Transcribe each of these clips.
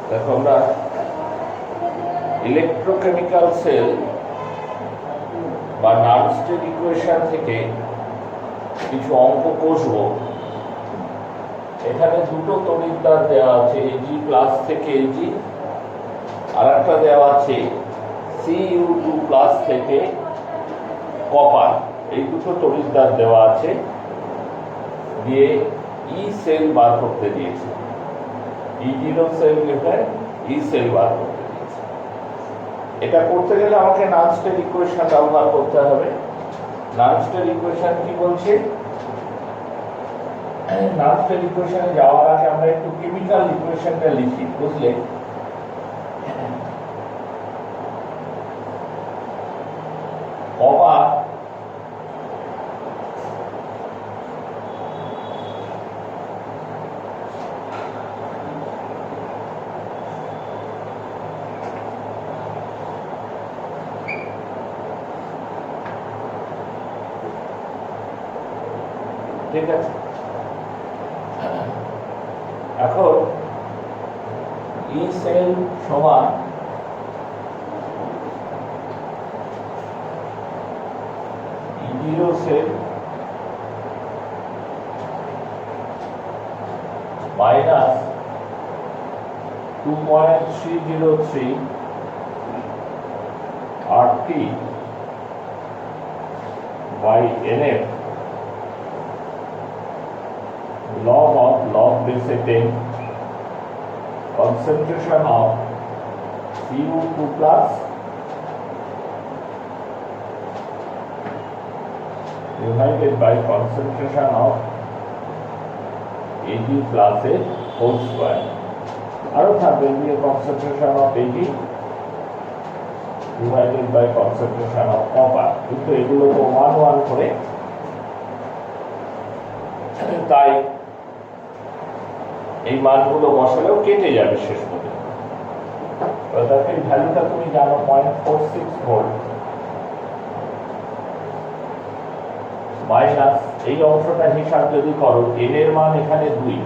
দেখো আমরা electrochemical sell বা নার্স্টেড ইকুয়েশন থেকে কিছু অঙ্ক কষব। এখানে দুটো তড়িৎদ্বার দেওয়া আছে, এজি প্লাস থেকে এজি, আর একটা দেওয়া আছে Cu2 প্লাস থেকে কপার। এই দুটো তড়িৎদ্বার দেওয়া আছে, দিয়ে ই সেল বার করতে দিয়েছে। E0 সেল ই সেল বার করতে দিয়েছে। এটা করতে গেলে আমাকে নার্স্টেড ইকুয়েশন ব্যবহার করতে হবে। নার্স্টেড ইকুয়েশন কি বলছে? নার্স্টেড ইকুয়েশনে যাওয়ার আগে আমরা একটু কেমিক্যাল ইকুয়েশনটা লিখি, বুঝলে? কপার ঠিক আছে। এখন ই সেল সমান E0 cell minus 2.303 RT by NF log base 10 concentration of Cu2 plus divided by concentration of Ag plus a whole square. আরো থাকবে দিয়ে concentration of Ag divided by concentration of copper, কিন্তু এগুলো তো 1 করে, তাই এই মানগুলো বসালেও কেটে যাবে শেষ পর্যন্ত। তাতে ভ্যালুটা তুমি জানো 0.46 ভোল্ট মাইনাস এই অংশটা হিসাব যদি করো, এন এর মান এখানে 2,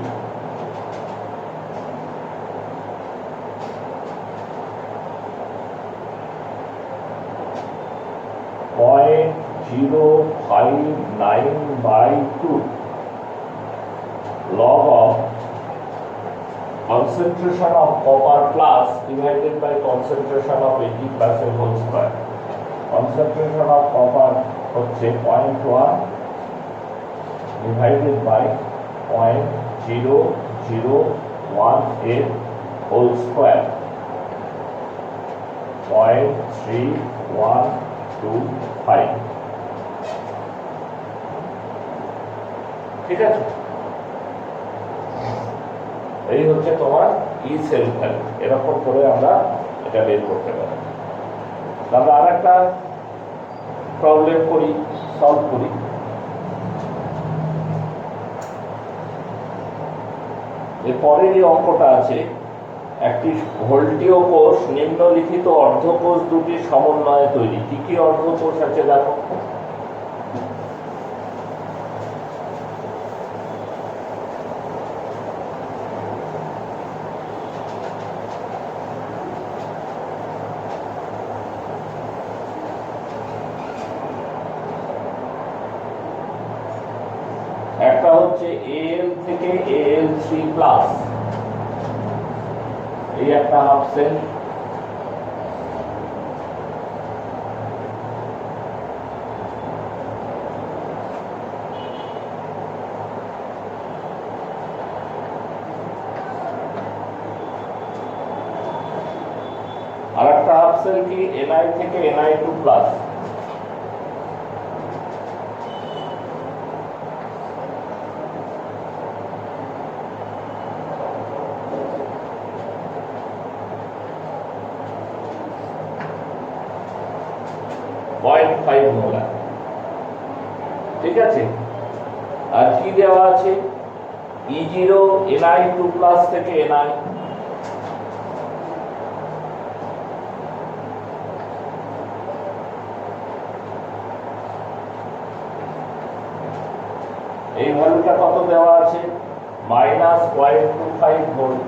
(0.059/2) log of concentration of copper plus divided by concentration of Ag plus a whole square. Concentration of copper হচ্ছে 0.1 divided by 0.001 whole square, 0.3125। ঠিক আছে, এই হচ্ছে তোমার ই সেল ভ্যালু। এরকম করে আমরা এটা বের করতে পারি। আমরা আর একটা প্রবলেম করি, সলভ করি। এরপরে যে অঙ্কটা আছে, একটি ভোল্টীয় কোষ নিম্নলিখিত অর্ধকোষ দুটির সমন্বয়ে তৈরি। কি কি অর্ধকোষ আছে দেখো। একটা হচ্ছে Al থেকে Al3 প্লাস, এই একটা হাফ সেল। আর একটা হাফ সেল কি Ni থেকে Ni2 প্লাস। মোলার। ঠিক আছে, আর কি দেওয়া আছে? E0 Ni2 প্লাস থেকে Ni, এই ভ্যালুটা কত দেওয়া আছে? -0.25 ভোল্ট।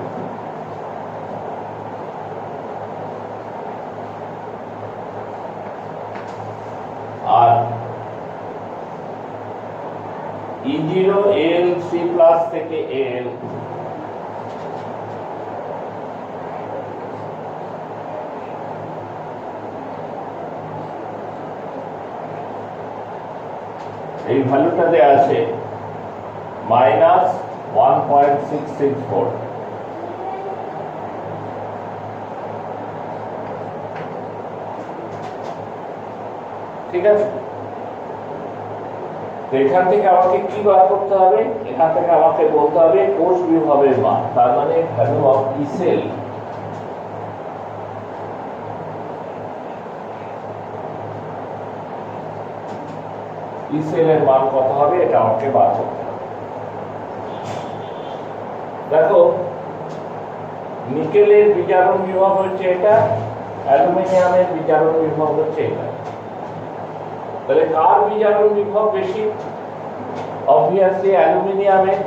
3+ থেকে AL, এই ভ্যালুটা দেয়া আছে -1.664। ঠিক আছে, তো এখান থেকে আমাকে কি বার করতে হবে? এখান থেকে আমাকে বলতে হবে কোষ বিভবের মান, তার মানে ভ্যালু অফ ই সেল। ই সেলের মান কত হবে এটা আমাকে বার করতে হবে। দেখো, নিকেলের বিজারণ বিভব হচ্ছে এটা, অ্যালুমিনিয়ামের বিজারণ বিভব হচ্ছে এটা। তাহলে কার বিজারণ বিভব বেশি? অবভিয়াসলি অ্যালুমিনিয়ামের,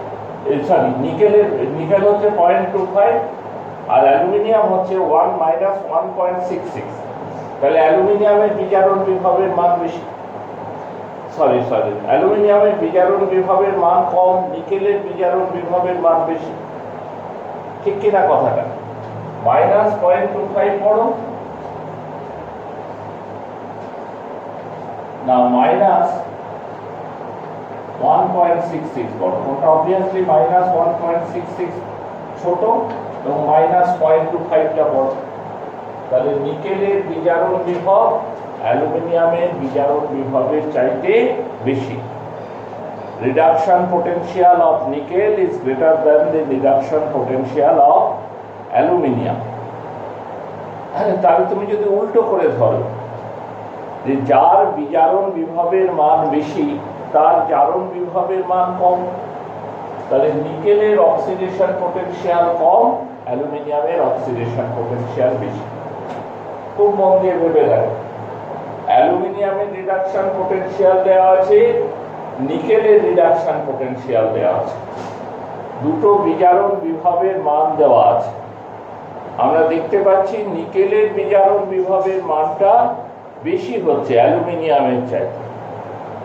সরি নিকেল হচ্ছে 0.25 আর অ্যালুমিনিয়াম হচ্ছে 1-1.66। তাহলে অ্যালুমিনিয়ামের বিজারণ বিভবের মান বেশি, সরি অ্যালুমিনিয়ামের বিজারণ বিভবের মান কম, নিকেলের বিজারণ বিভবের মান বেশি। ঠিক কিনা কথাটা? -0.25 পড়ো না, -1.66 পড়ো। কোনটা? অবভিয়াসলি -1.66 ছোট এবং -0.25টা বড়। তাহলে নিকেলের বিজারণ বিভব অ্যালুমিনিয়ামের বিজারণ বিভবের চাইতে বেশি। Reduction potential of nickel is greater than the reduction potential of aluminium. তাহলে তুমি যদি উল্টো করে ধরো যে যার বিজারণ বিভবের মান বেশি তার জারণ বিভবের মান কম, তাহলে নিকেলের অক্সিডেশন পোটেনশিয়াল কম, অ্যালুমিনিয়ামের অক্সিডেশন পোটেনশিয়াল বেশি। খুব মন দিয়ে ভেবে দেখো, অ্যালুমিনিয়ামের রিডাকশন পোটেনশিয়াল দেওয়া আছে, নিকেলের রিডাকশন পোটেনশিয়াল দেওয়া আছে, দুটো বিজারণ বিভবের মান দেওয়া আছে। আমরা দেখতে পাচ্ছি নিকেলের বিজারণ বিভবের মানটা বেশি হচ্ছে অ্যালুমিনিয়ামের চাইতে।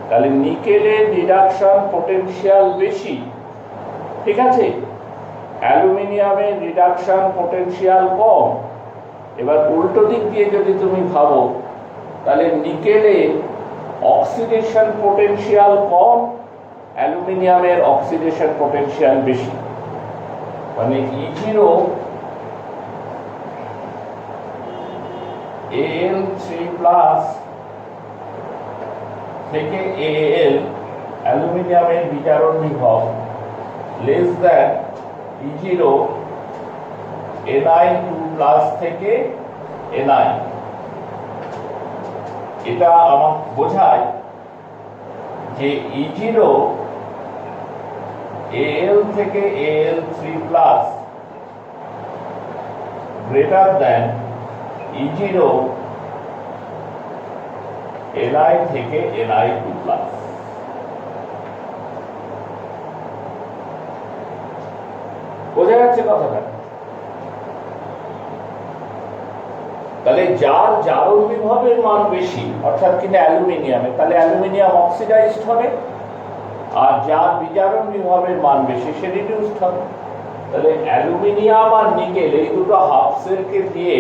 তাহলে নিকেলের রিডাকশন পোটেনশিয়াল বেশি, ঠিক আছে, অ্যালুমিনিয়ামের রিডাকশন পোটেনশিয়াল কম। এবার উল্টো দিক দিয়ে যদি তুমি ভাবো, তাহলে নিকেলে অক্সিডেশন পোটেনশিয়াল কম, অ্যালুমিনিয়ামের অক্সিডেশন পোটেনশিয়াল বেশি। মানে E0 Al3+ থেকে Al, অ্যালুমিনিয়ামের বিজারণ বিভব লেস দ্যান E0 Ni2+ থেকে Ni। এটা আমার বোঝায় যে E0 Al থেকে Al3+ greater than E0 Ni থেকে Ni2+। বোঝা যাচ্ছে কথাটা? তাহলে যার জারণ বিভবের মান বেশি অর্থাৎ কিনা অ্যালুমিনিয়ামে, তাহলে অ্যালুমিনিয়াম অক্সিডাইজড হবে, আর যার বিজারণ বিভবের মান বেশি সে রিডিউসড হবে। তাহলে অ্যালুমিনিয়াম আর নিকেল এই দুটো হাফ সেলকে দিয়ে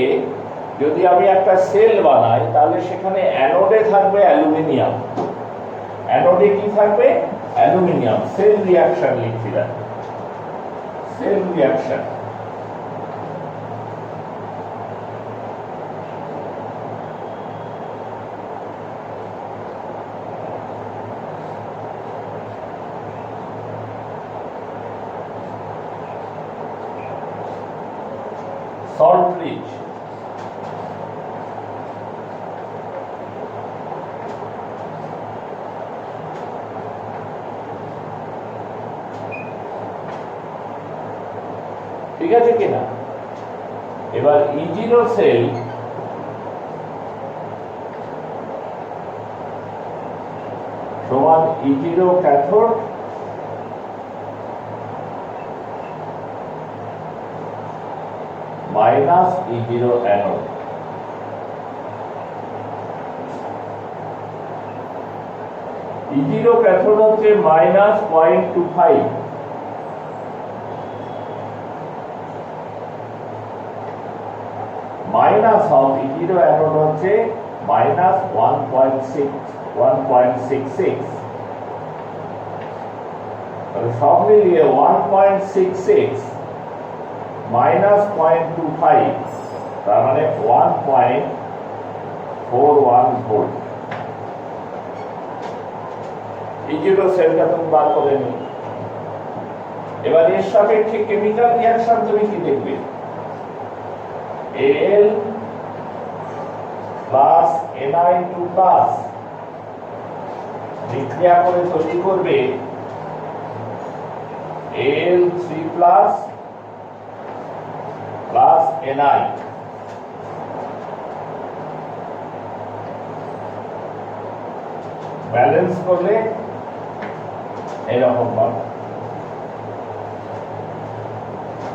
যদি আমি একটা সেল বানাই, তাহলে সেখানে অ্যানোডে থাকবে অ্যালুমিনিয়াম, অ্যানোডে কি থাকবে? অ্যালুমিনিয়াম। সেল রিঅ্যাকশন লিখছিলাম, সেল রিঅ্যাকশন। সল্ট ব্রিজ, ঠিক আছে কিনা? এবার E0 সেল সমান E0 cathode minus E0 anode. E0 cathode হচ্ছে -0.25 মাইনাস অফ E0 অ্যানোড হচ্ছে মাইনাস 1.66, তাহলে সব মিলিয়ে 1.66 মাইনাস 0.25, তার মানে 1.41 ভোল্ট। E0 সেলটা তুমি বার করে নি। এবার এর সাপেক্ষে কেমিক্যাল রিঅ্যাকশন তুমি কি দেখবে? Al প্লাস Na2 প্লাস বিক্রিয়া করে তৈরি করবে Al3 plus plus Na, balance করলে এরকম পাবে।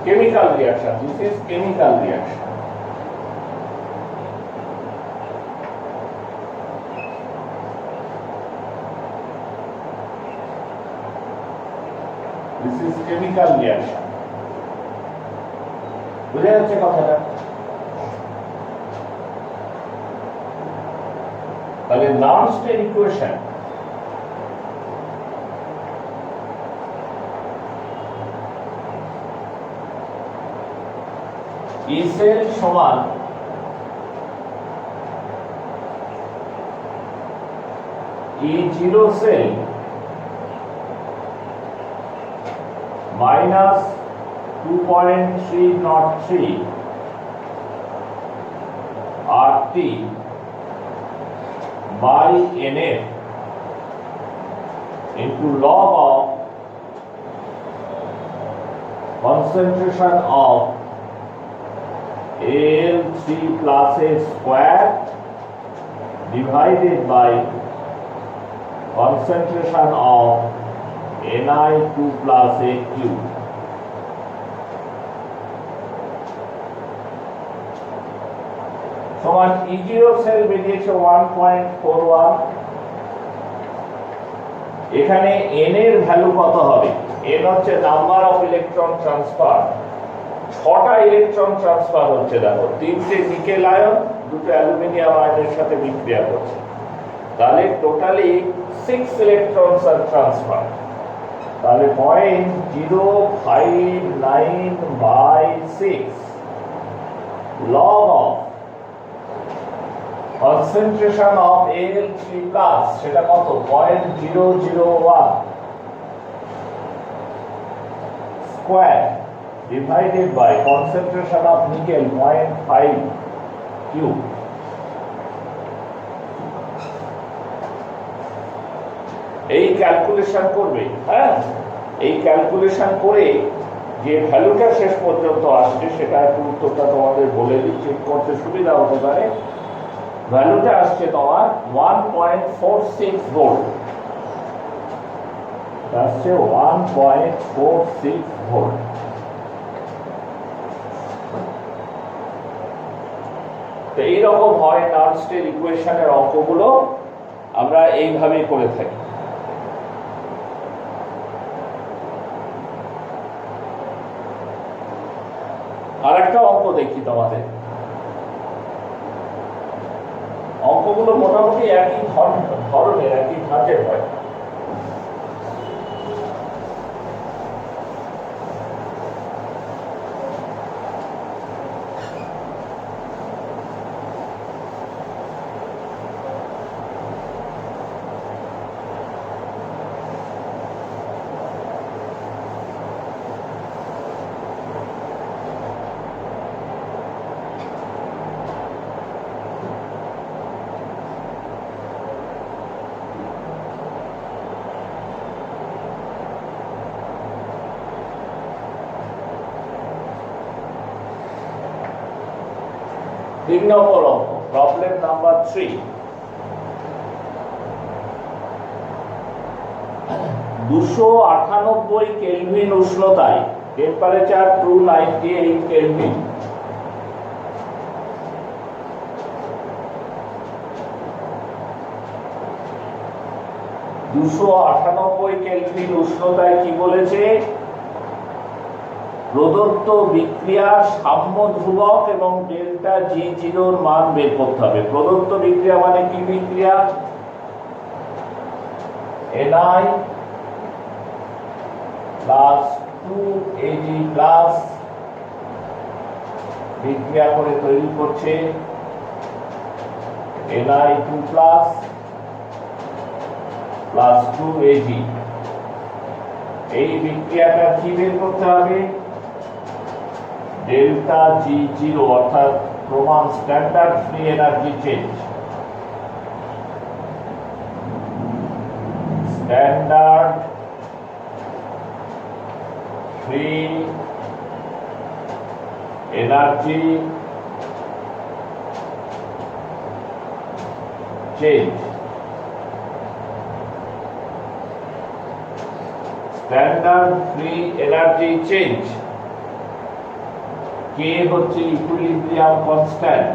Chemical reaction, this is chemical reaction. This is chemical reaction. বুঝা যাচ্ছে কথাটা? তাহলে নন-স্টেট ইকুয়েশন E সেল সমান E0 sell minus 2.303 RT by NF into log of concentration of Al3 plus A square divided by concentration of Na2 plus A cube. সমান E0 sell বেরিয়েছে 1.41, এখানে N এর value কত হবে? N হচ্ছে number of electron transfer, 6টা electron transfer হচ্ছে। দেখো 3টে নিকেল আয়ন 2টো অ্যালুমিনিয়াম আয়নের সাথে বিক্রিয়া করছে, তাহলে টোটালি 6 ইলেকট্রনস আর ট্রান্সফার। তাহলে 0.059/6 log of concentration of Al3 plus, সেটা কত? 0.001 square divided by concentration of nickel 0.5 cube. এই ক্যালকুলেশন করবে, হ্যাঁ, এই ক্যালকুলেশন করে যে ভ্যালুটা শেষ পর্যন্ত আসছে সেটা একটু উত্তরটা তোমাদের বলে দিই, চেক করতে সুবিধা হতে পারে। ভ্যালুটা আসছে তোমার 1.46 ভোল্ট, আসছে 1.46 ভোল্ট। তো এইরকম হয় নন-স্টেট ইকুয়েশনের অঙ্কগুলো আমরা এইভাবেই করে থাকি। আরেকটা অঙ্ক দেখি তোমাদের। অঙ্কগুলো মোটামুটি একই ধরনের, একই ধাঁচের হয়। তিন নম্বর অঙ্ক, প্রবলেম নাম্বার 3। 298 কেলভিন উষ্ণতায় টেম্পারেচার 298 কেলভিন, কেলভিন উষ্ণতায় কি বলেছে? প্রদত্ত বিক্রিয়ার সাম্য ধ্রুবক এবং ডেল্টা জি জিরোর মান বের করতে হবে। প্রদত্ত বিক্রিয়া মানে কি বিক্রিয়া? Ni প্লাস 2Ag প্লাস বিক্রিয়া করে তৈরি করছে Ni2 প্লাস 2Ag। এই বিক্রিয়াটা কি বের করতে হবে? ডেল্টা জি জিরো অর্থাৎ প্রমাণ standard free energy change. Standard free energy change. Standard free energy change কে হচ্ছে ইকুইলিব্রিয়াম কনস্ট্যান্ট।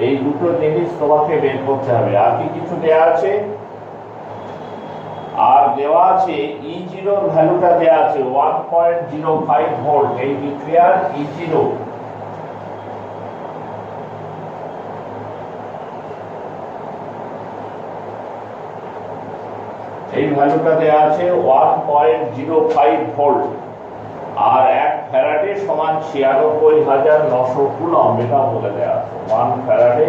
এই দুটো জিনিস তোমাকে বের করতে হবে। আর কি কিছু দেয়া আছে? আর দেওয়া আছে E0 ভ্যালুটা দেয়া আছে 1.05 ভোল্ট। এই বিক্রিয়ার E0 এই ভ্যালুটা দেয়া আছে 1.05 ভোল্ট। আর 1 ফ্যারাডে সমান 96,900 কুলম্ব, এটা বলে দেয়া আছে। 1 ফ্যারাডে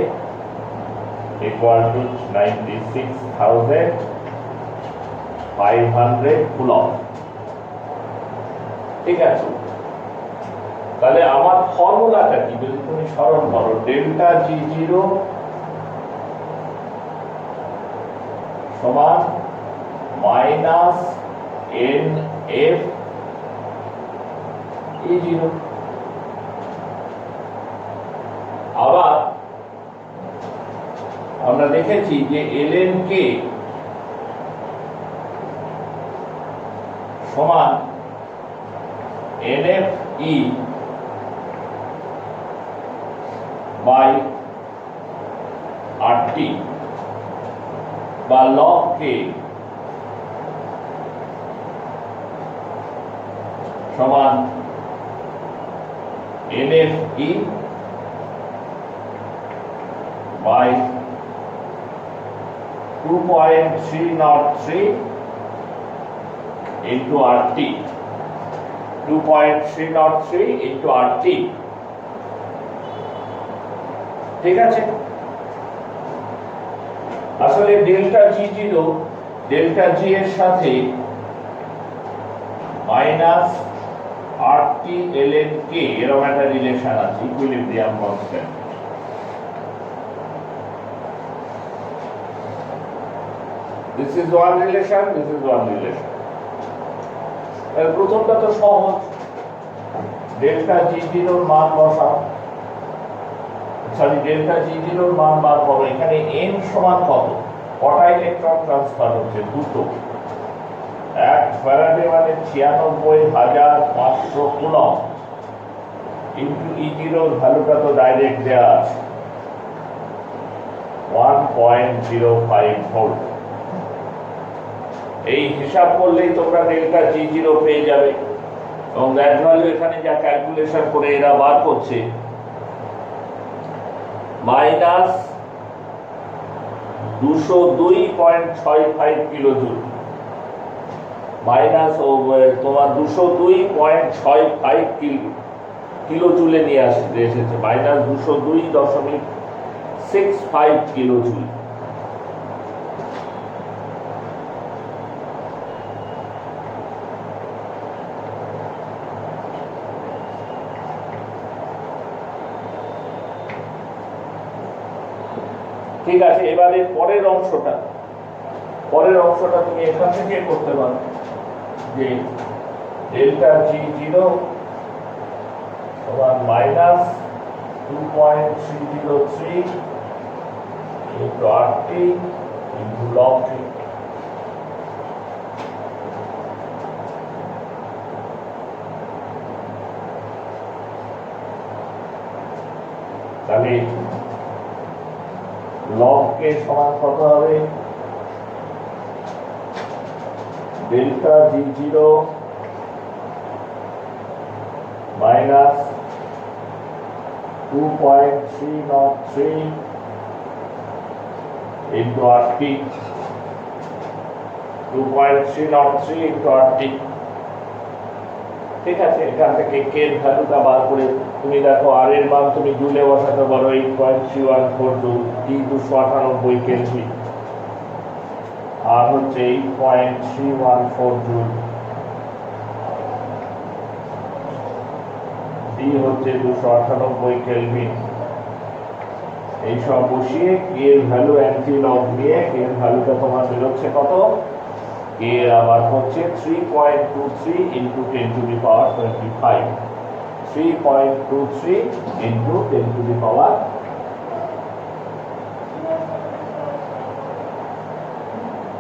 ইকুয়াল টু 96,500 কুলম্ব। ঠিক আছে, তাহলে আমার ফর্মুলাটা কি যদি তুমি স্মরণ করো, ডেল্টা জি জিরো সমান মাইনাস এন এফ E0। আবার আমরা দেখেছি যে ln k সমান nf e বাই RT বা log k সমান NF E by 2.303 into RT। 2.303 into RT। ঠিক আছে, আসলে ডেল্টা জি জিরো ডেল্টা জি এর সাথে মাইনাস RT ln k এরকম একটা রিলেশন আছে, equilibrium constant. This is one relation, this is one relation। প্রথমটা তো সহজ, ডেল্টা জি জিরোর মান বসাও, ডেল্টা জি জিরোর মান বার করো। এখানে n সমান কত? কটা ইলেকট্রন ট্রান্সফার হচ্ছে? দুটো। 1 ফ্যারাডে মানে 96,500 কুলম্ব ইনটু E0 ভ্যালুটা তো ডাইরেক্ট দেয়া আছে 1.05 ভোল্ট। এই হিসাব করলেই তোমরা ডেল্টা জি জিরো পেয়ে যাবে। এবং দ্যাট ভ্যালু এখানে যা ক্যালকুলেশন করে এরা বার করছে মাইনাস 202.65 কিলোজুল। মাইনাস তোমার 202.65 কিলোজুলে নিয়ে এসেছে, মাইনাস 202.65 কিলোজুল। ঠিক আছে, এবারে পরের অংশটা তুমি এখান থেকে করতে পারো যে ডেল্টা জি জিরো সমান minus 2.303 into RT into log T। তাহলে লগ কে সমান কত হবে ডেল্টা জি zero minus 2.303 into RT 2.303 into RT ঠিক আছে এখান থেকে কে এর ভ্যালুটা বার করে তুমি দেখো আর এর মান তুমি জুলে বসাতে পারো 8.314 জুল টি 298 কেলভিন আর হচ্ছে 8.314 জুল ডি হচ্ছে 298 কেলভিন এই সব বসিয়ে কে এর ভ্যালু অ্যান্টি লগ নিয়ে কে এর ভ্যালুটা তোমার বেরোচ্ছে কত কে এর আবার হচ্ছে 3.23 into 10 to the power 25 3.23 into 10 to the power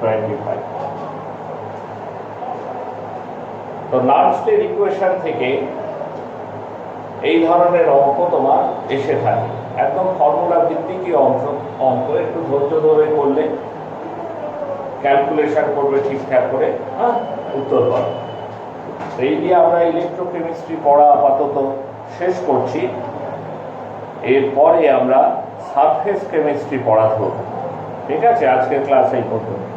25 তো নার্স্টের ইকুয়েশন থেকে এই ধরনের অঙ্ক তোমার এসে থাকে একদম ফর্মুলা ভিত্তিকই অঙ্ক একটু ধৈর্য ধরে করলে ক্যালকুলেশন করবে ঠিকঠাক করে উত্তর পাবে এই দিয়ে আমরা ইলেকট্রোকেমিস্ট্রি পড়া আপাতত শেষ করছি এরপরে আমরা সারফেস কেমিস্ট্রি পড়া ধরব ঠিক আছে আজকের ক্লাস এই পর্যন্ত